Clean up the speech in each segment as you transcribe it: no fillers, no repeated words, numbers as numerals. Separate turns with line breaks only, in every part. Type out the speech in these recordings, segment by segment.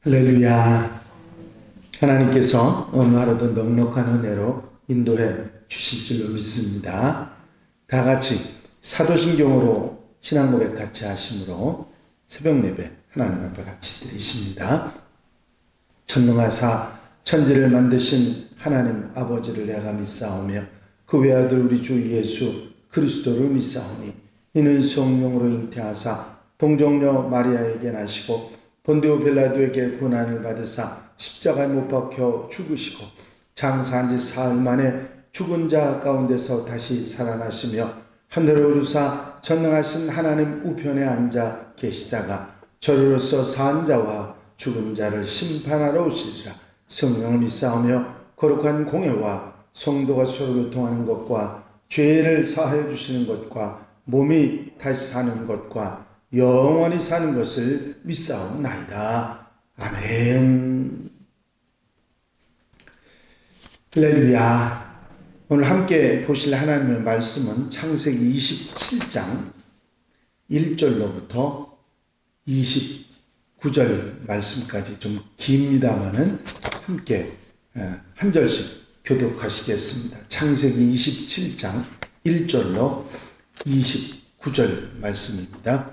할렐루야. 하나님께서 오늘 하루도 넉넉한 은혜로 인도해 주실 줄로 믿습니다. 다 같이 사도신경으로 신앙 고백 같이 하심으로 새벽 예배 하나님 앞에 같이 드리십니다. 전능하사 천지를 만드신 하나님 아버지를 내가 믿사오며 그 외아들 우리 주 예수 그리스도를 믿사오니 이는 성령으로 잉태하사 동정녀 마리아에게 나시고 본디오 빌라도에게 고난을 받으사 십자가에 못 박혀 죽으시고 장사한 지 사흘 만에 죽은 자 가운데서 다시 살아나시며 하늘에 오르사 전능하신 하나님 우편에 앉아 계시다가 저리로서 산 자와 죽은 자를 심판하러 오시리라. 성령을 믿사오며 거룩한 공회와 성도가 서로 교통하는 것과 죄를 사하여 주시는 것과 몸이 다시 사는 것과 영원히 사는 것을 믿사옵나이다. 아멘. 할렐루야. 오늘 함께 보실 하나님의 말씀은 창세기 27장 1절로부터 29절 말씀까지 좀 깁니다마는 함께 한 절씩 교독하시겠습니다. 창세기 27장 1절로 29절 말씀입니다.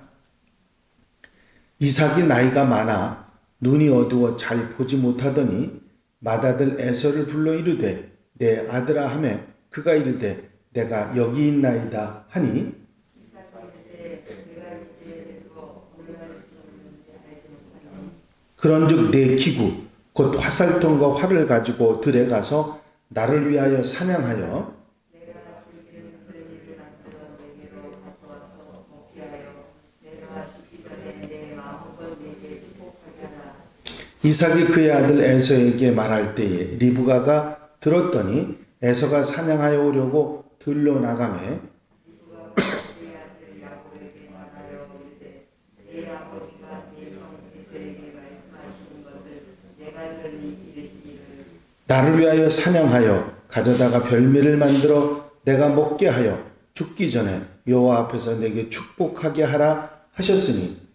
이삭이 나이가 많아 눈이 어두워 잘 보지 못하더니 맏아들 에서를 불러 이르되 내 아들아 하매 그가 이르되 내가 여기 있나이다 하니 그런즉 내 기구 곧 화살통과 활을 가지고 들에 가서 나를 위하여 사냥하여 이삭이 그의 아들 에서에게 말할 때에 리브가가 들었더니 에서가 사냥하여 오려고 들러 나가매 나를 위하여 사냥하여 가져다가 별미를 만들어 내가 먹게 하여 죽기 전에 여호와 앞에서 내게 축복하게 하라 하셨으니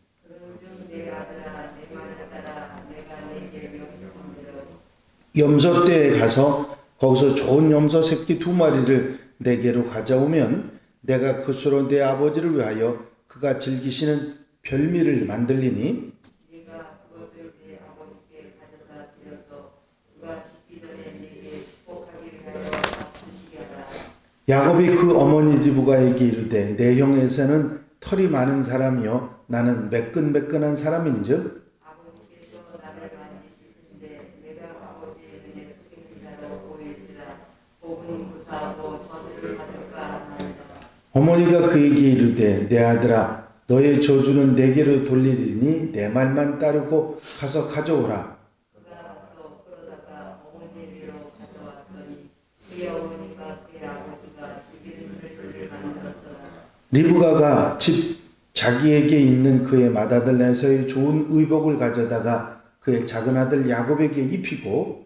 염소떼에 가서 거기서 좋은 염소 새끼 2마리를 내게로 가져오면 내가 그수로 내 아버지를 위하여 그가 즐기시는 별미를 만들리니 야곱이 그 어머니 리브가에게 이르되 내 형 에서는 털이 많은 사람이요 나는 매끈매끈한 사람인즉 어머니가 그에게 이르되 내 아들아 너의 저주는 내게로 돌리리니 내 말만 따르고 가서 가져오라. 리브가가 집 자기에게 있는 그의 맏아들 에서의 좋은 의복을 가져다가 그의 작은 아들 야곱에게 입히고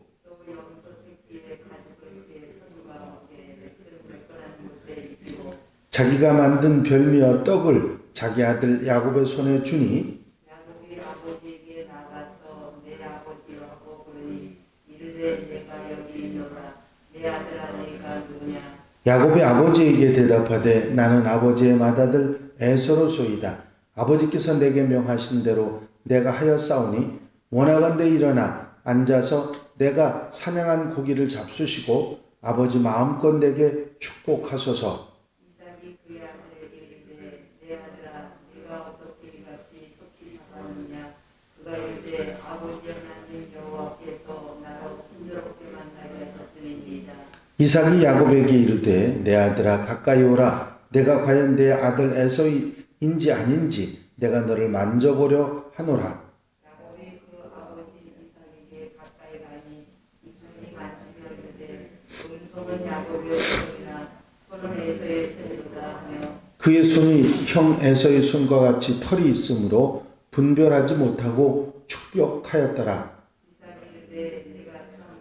자기가 만든 별미와 떡을 자기 아들 야곱의 손에 주니 야곱이 아버지에게 나가서 내 아버지라고 부르니 이르되 내가 여기 있노라 내 아들아 네가 누구냐. 야곱이 아버지에게 대답하되 나는 아버지의 맏아들 에서로소이다. 아버지께서 내게 명하신 대로 내가 하였사오니 원하건대 일어나 앉아서 내가 사냥한 고기를 잡수시고 아버지 마음껏 내게 축복하소서. 이삭이 야곱에게 이르되 내 아들아 가까이 오라. 내가 과연 내 아들 에서인지 아닌지 내가 너를 만져보려 하노라. 야곱이 그 아버지 이삭에게 가까이 가니 이삭이 만지며 이르되 손은 야곱의 손이나 손은 에서의 손이로다 하며 그의 손이 형 에서의 손과 같이 털이 있으므로 분별하지 못하고 축벽하였더라. 이삭이 이르되 네가 참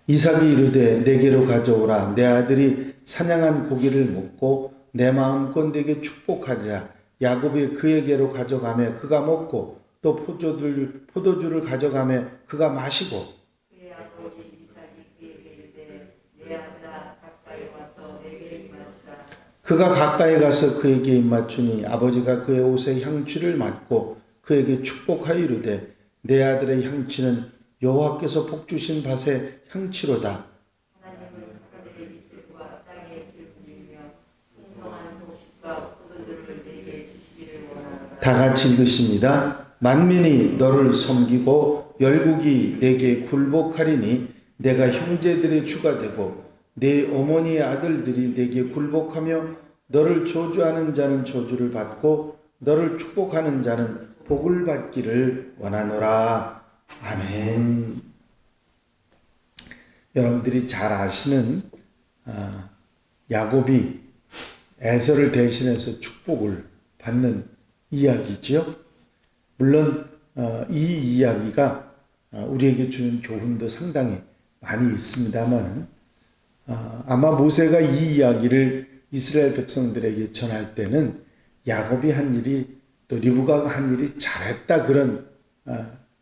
이삭이 이르되 내게로 가져오라. 내 아들이 사냥한 고기를 먹고 내 마음껏 내게 축복하리라. 야곱이 그에게로 가져가며 그가 먹고 또 포도주를 가져가며 그가 마시고
그의 아버지 이삭이 그에게 이르되 내 아들아 가까이 와서 내게 입맞추라.
그가 가까이 가서 그에게 입맞추니 아버지가 그의 옷에 향취를 맡고 그에게 축복하여 이르되 내 아들의 향취는 여호와께서 복주신 밭의 향취로다.
하나님은 하늘의 이슬과 땅의 기름이며 풍성한 곡식과 포도주를 내게 주시기를 원하노라.
다 같이 읽으십니다. 만민이 너를 섬기고 열국이 내게 굴복하리니 내가 형제들의 주가 되고 내 어머니의 아들들이 내게 굴복하며 너를 저주하는 자는 저주를 받고 너를 축복하는 자는 복을 받기를 원하노라. 아멘. 여러분들이 잘 아시는 야곱이 에서를 대신해서 축복을 받는 이야기지요. 물론 이 이야기가 우리에게 주는 교훈도 상당히 많이 있습니다만 아마 모세가 이 이야기를 이스라엘 백성들에게 전할 때는 야곱이 한 일이 또 리브가가 한 일이 잘했다 그런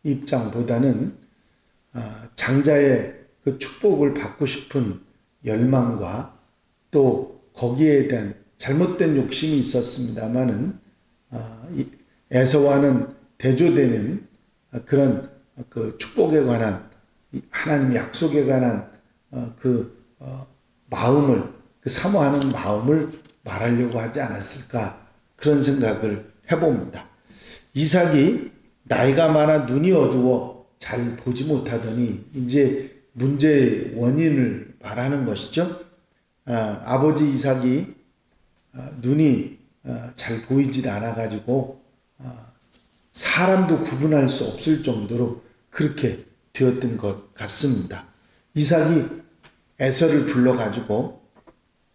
입장보다는 장자의 그 축복을 받고 싶은 열망과 또 거기에 대한 잘못된 욕심이 있었습니다만은 에서와는 대조되는 그런 그 축복에 관한 하나님 약속에 관한 마음을 그 사모하는 마음을 말하려고 하지 않았을까 그런 생각을 해봅니다. 이삭이 나이가 많아 눈이 어두워 잘 보지 못하더니 이제 문제의 원인을 말하는 것이죠. 아버지 이삭이 눈이 잘 보이질 않아 가지고 사람도 구분할 수 없을 정도로 그렇게 되었던 것 같습니다. 이삭이 에서를 불러가지고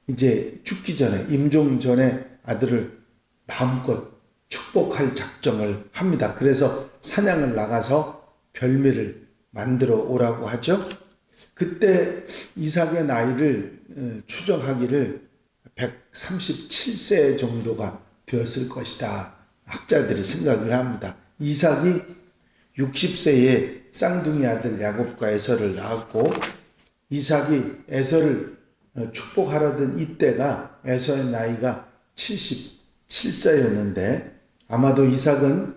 이제 죽기 전에 임종 전에 아들을 마음껏 축복할 작정을 합니다. 그래서 사냥을 나가서 별미를 만들어 오라고 하죠. 그때 이삭의 나이를 추정하기를 137세 정도가 되었을 것이다. 학자들이 생각을 합니다. 이삭이 60세에 쌍둥이 아들 야곱과 에서를 낳았고 이삭이 에서를 축복하려던 이때가 에서의 나이가 77세였는데 아마도 이삭은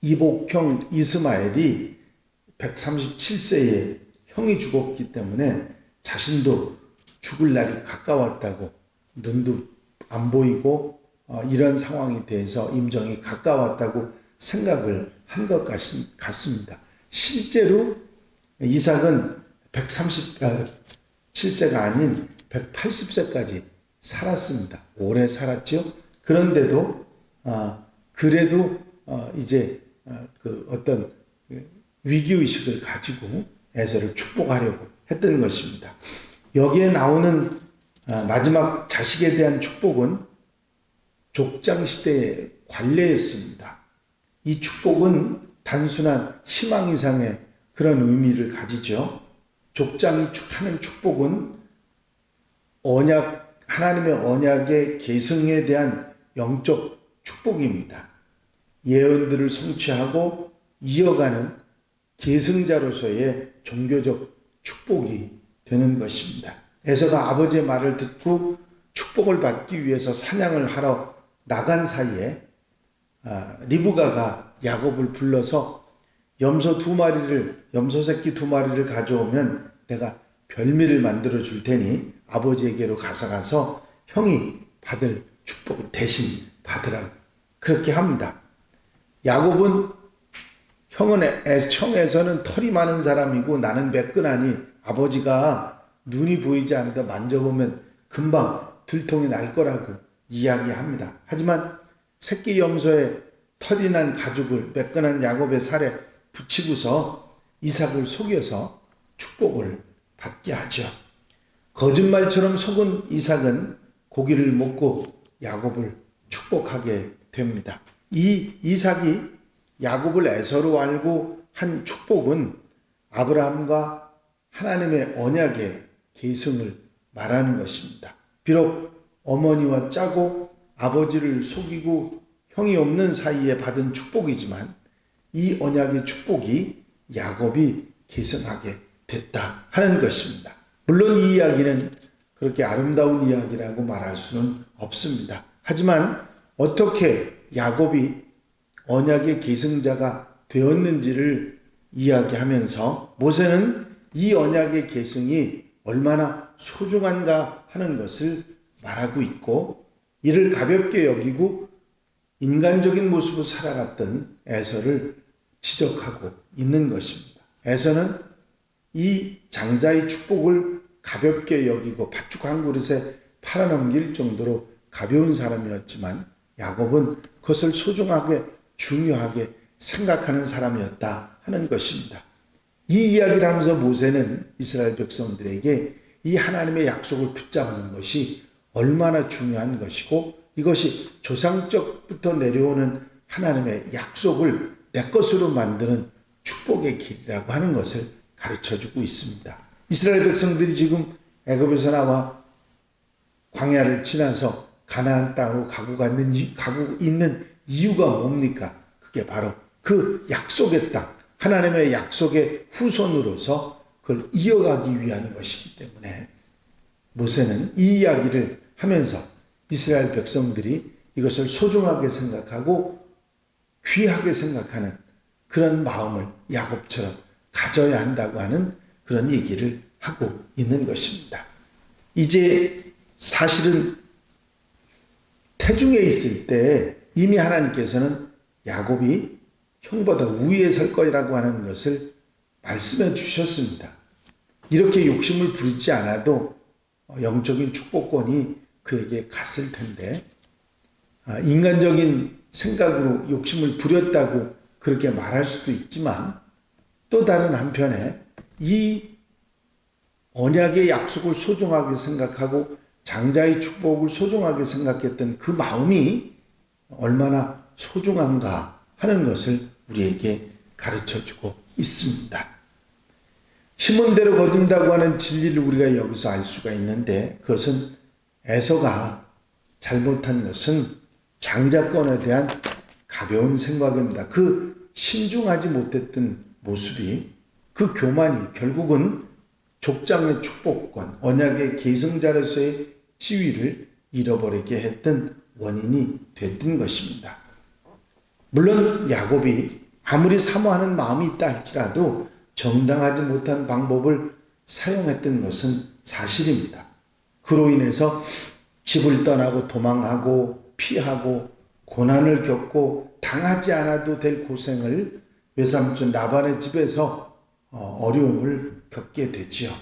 이복형 이스마엘이 137세에 형이 죽었기 때문에 자신도 죽을 날이 가까웠다고 눈도 안 보이고 이런 상황에 대해서 임종이 가까웠다고 생각을 한 것 같습니다. 실제로 이삭은 137세가 아닌 180세까지 살았습니다. 오래 살았죠. 그런데도 그래도 이제 그 어떤 위기의식을 가지고 에서를 축복하려고 했던 것입니다. 여기에 나오는 마지막 자식에 대한 축복은 족장시대의 관례였습니다. 이 축복은 단순한 희망 이상의 그런 의미를 가지죠. 족장이 하는 축복은 하나님의 언약의 계승에 대한 영적 축복입니다. 예언들을 성취하고 이어가는 계승자로서의 종교적 축복이 되는 것입니다. 에서가 아버지의 말을 듣고 축복을 받기 위해서 사냥을 하러 나간 사이에 리브가가 야곱을 불러서 염소 새끼 2마리를 가져오면 내가 별미를 만들어 줄 테니 아버지에게로 가서 형이 받을 축복을 대신 받으라. 그렇게 합니다. 야곱은 형에서는 털이 많은 사람이고 나는 매끈하니 아버지가 눈이 보이지 않는데 만져보면 금방 들통이 날 거라고 이야기합니다. 하지만 새끼 염소의 털이 난 가죽을 매끈한 야곱의 살에 붙이고서 이삭을 속여서 축복을 받게 하죠. 거짓말처럼 속은 이삭은 고기를 먹고 야곱을 축복하게 됩니다. 이 이삭이 야곱을 에서로 알고 한 축복은 아브라함과 하나님의 언약의 계승을 말하는 것입니다. 비록 어머니와 짜고 아버지를 속이고 형이 없는 사이에 받은 축복이지만 이 언약의 축복이 야곱이 계승하게 됐다 하는 것입니다. 물론 이 이야기는 그렇게 아름다운 이야기라고 말할 수는 없습니다. 하지만 어떻게 야곱이 언약의 계승자가 되었는지를 이야기하면서 모세는 이 언약의 계승이 얼마나 소중한가 하는 것을 말하고 있고, 이를 가볍게 여기고 인간적인 모습으로 살아갔던 에서를 지적하고 있는 것입니다. 에서는 이 장자의 축복을 가볍게 여기고 팥죽 한 그릇에 팔아넘길 정도로 가벼운 사람이었지만 야곱은 그것을 소중하게 중요하게 생각하는 사람이었다 하는 것입니다. 이 이야기를 하면서 모세는 이스라엘 백성들에게 이 하나님의 약속을 붙잡는 것이 얼마나 중요한 것이고, 이것이 조상적부터 내려오는 하나님의 약속을 내 것으로 만드는 축복의 길이라고 하는 것을 가르쳐주고 있습니다. 이스라엘 백성들이 지금 애굽에서 나와 광야를 지나서 가나안 땅으로 가고 있는 이유가 뭡니까? 그게 바로 그 약속의 땅, 하나님의 약속의 후손으로서 그걸 이어가기 위한 것이기 때문에 모세는 이 이야기를 하면서 이스라엘 백성들이 이것을 소중하게 생각하고 귀하게 생각하는 그런 마음을 야곱처럼 가져야 한다고 하는 그런 얘기를 하고 있는 것입니다. 이제 사실은 태중에 있을 때 이미 하나님께서는 야곱이 형보다 우위에 설 거라고 하는 것을 말씀해 주셨습니다. 이렇게 욕심을 부리지 않아도 영적인 축복권이 그에게 갔을 텐데, 인간적인 생각으로 욕심을 부렸다고 그렇게 말할 수도 있지만, 또 다른 한편에 이 언약의 약속을 소중하게 생각하고 장자의 축복을 소중하게 생각했던 그 마음이 얼마나 소중한가 하는 것을 우리에게 가르쳐주고 있습니다. 심은 대로 거둔다고 하는 진리를 우리가 여기서 알 수가 있는데, 그것은 에서가 잘못한 것은 장자권에 대한 가벼운 생각입니다. 그 신중하지 못했던 모습이, 그 교만이 결국은 족장의 축복권, 언약의 계승자로서의 지위를 잃어버리게 했던 원인이 됐던 것입니다. 물론 야곱이 아무리 사모하는 마음이 있다 할지라도 정당하지 못한 방법을 사용했던 것은 사실입니다. 그로 인해서 집을 떠나고 도망하고 피하고 고난을 겪고 당하지 않아도 될 고생을 외삼촌 라반의 집에서 어려움을 겪게 되지요.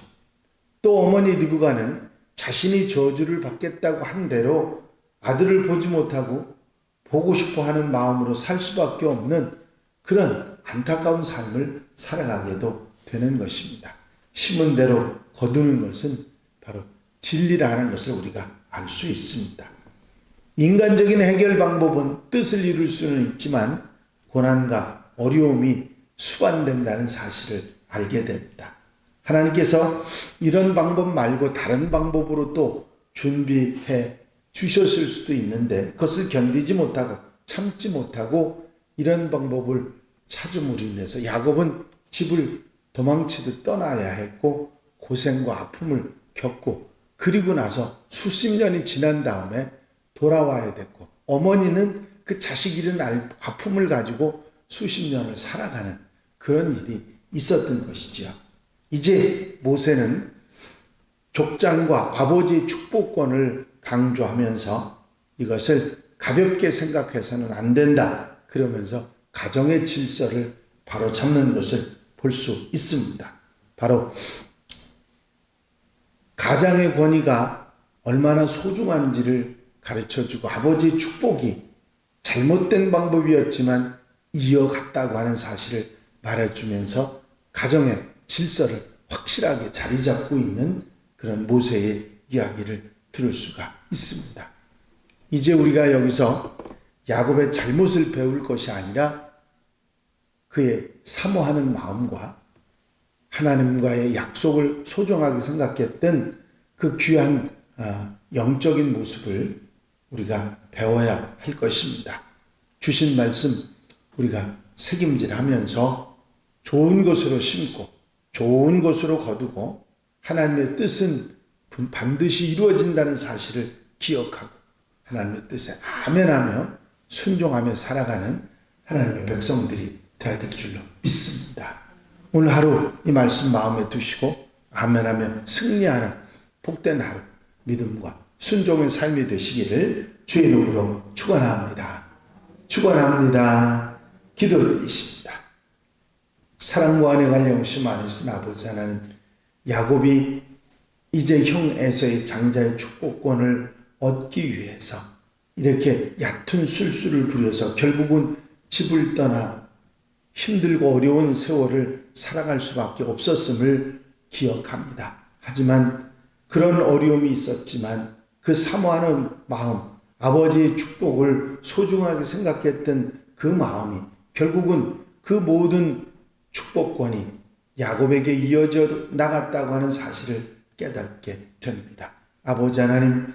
또 어머니 리브가는 자신이 저주를 받겠다고 한 대로 아들을 보지 못하고 보고 싶어 하는 마음으로 살 수밖에 없는 그런 안타까운 삶을 살아가게도 되는 것입니다. 심은 대로 거두는 것은 바로 진리라는 것을 우리가 알 수 있습니다. 인간적인 해결 방법은 뜻을 이룰 수는 있지만 고난과 어려움이 수반된다는 사실을 알게 됩니다. 하나님께서 이런 방법 말고 다른 방법으로 또 준비해 주셨을 수도 있는데, 그것을 견디지 못하고 참지 못하고 이런 방법을 찾음으로 인해서 야곱은 집을 도망치듯 떠나야 했고 고생과 아픔을 겪고, 그리고 나서 수십 년이 지난 다음에 돌아와야 됐고, 어머니는 그 자식 잃은 아픔을 가지고 수십 년을 살아가는 그런 일이 있었던 것이지요. 이제 모세는 족장과 아버지의 축복권을 강조하면서 이것을 가볍게 생각해서는 안 된다, 그러면서 가정의 질서를 바로잡는 것을 볼 수 있습니다. 바로 가장의 권위가 얼마나 소중한지를 가르쳐주고, 아버지의 축복이 잘못된 방법이었지만 이어갔다고 하는 사실을 말해주면서 가정의 질서를 확실하게 자리 잡고 있는 그런 모세의 이야기를 들을 수가 있습니다. 이제 우리가 여기서 야곱의 잘못을 배울 것이 아니라 그의 사모하는 마음과 하나님과의 약속을 소중하게 생각했던 그 귀한 영적인 모습을 우리가 배워야 할 것입니다. 주신 말씀 우리가 책임질하면서 좋은 것으로 심고 좋은 것으로 거두고 하나님의 뜻은 반드시 이루어진다는 사실을 기억하고 하나님의 뜻에 아멘하며 순종하며 살아가는 하나님의 백성들이 되어야 될 줄로 믿습니다. 오늘 하루 이 말씀 마음에 두시고 아멘하며 승리하는 복된 하루 믿음과 순종의 삶이 되시기를 주의 이름으로 축원합니다. 축원합니다. 기도드리십니다. 사랑과 은혜가 영심 안에서 아버지 하나님, 야곱이 이제 형 에서의 장자의 축복권을 얻기 위해서 이렇게 얕은 술수를 부려서 결국은 집을 떠나 힘들고 어려운 세월을 살아갈 수밖에 없었음을 기억합니다. 하지만 그런 어려움이 있었지만 그 사모하는 마음, 아버지의 축복을 소중하게 생각했던 그 마음이 결국은 그 모든 축복권이 야곱에게 이어져 나갔다고 하는 사실을 깨닫게 됩니다. 아버지 하나님,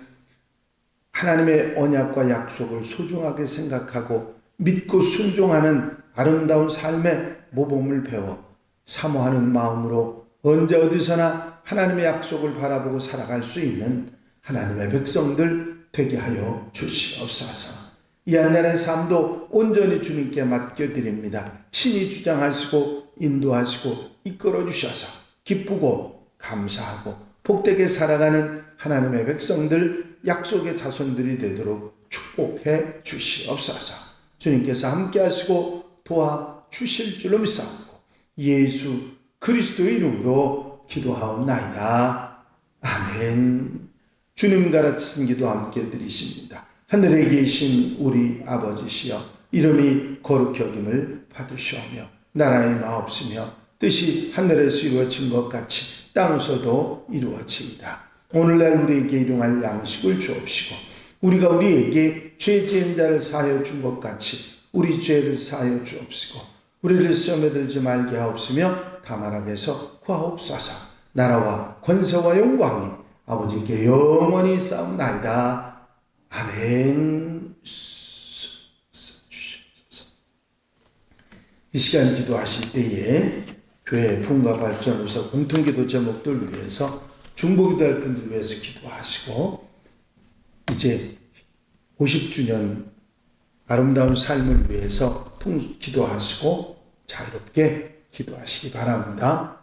하나님의 언약과 약속을 소중하게 생각하고 믿고 순종하는 아름다운 삶의 모범을 배워 사모하는 마음으로 언제 어디서나 하나님의 약속을 바라보고 살아갈 수 있는 하나님의 백성들 되게 하여 주시옵소서. 이 한 날의 삶도 온전히 주님께 맡겨드립니다. 친히 주장하시고 인도하시고 이끌어 주셔서 기쁘고 감사하고 복되게 살아가는 하나님의 백성들, 약속의 자손들이 되도록 축복해 주시옵소서. 주님께서 함께 하시고 도와주실 줄로 믿사옵고 예수 그리스도의 이름으로 기도하옵나이다. 아멘. 주님 가르치신 기도 함께 드리십니다. 하늘에 계신 우리 아버지시여, 이름이 거룩히 여김을 받으시오며 나라의 마옵시며 뜻이 하늘에서 이루어진 것 같이 땅에서도 이루어지이다. 오늘날 우리에게 일용할 양식을 주옵시고 우리가 우리에게 죄 지은 자를 사하여 준 것 같이 우리 죄를 사하여 주옵시고 우리를 시험에 들지 말게 하옵시며 다만 악에서 구하옵소서. 나라와 권세와 영광이 아버지께 영원히 싸움나이다. 아멘. 이 시간 기도하실 때에 교회 부흥과 발전을 위해서 공통기도 제목들 위해서 중보기도할 분들 위해서 기도하시고 이제 50주년 아름다운 삶을 위해서 기도하시고 자유롭게 기도하시기 바랍니다.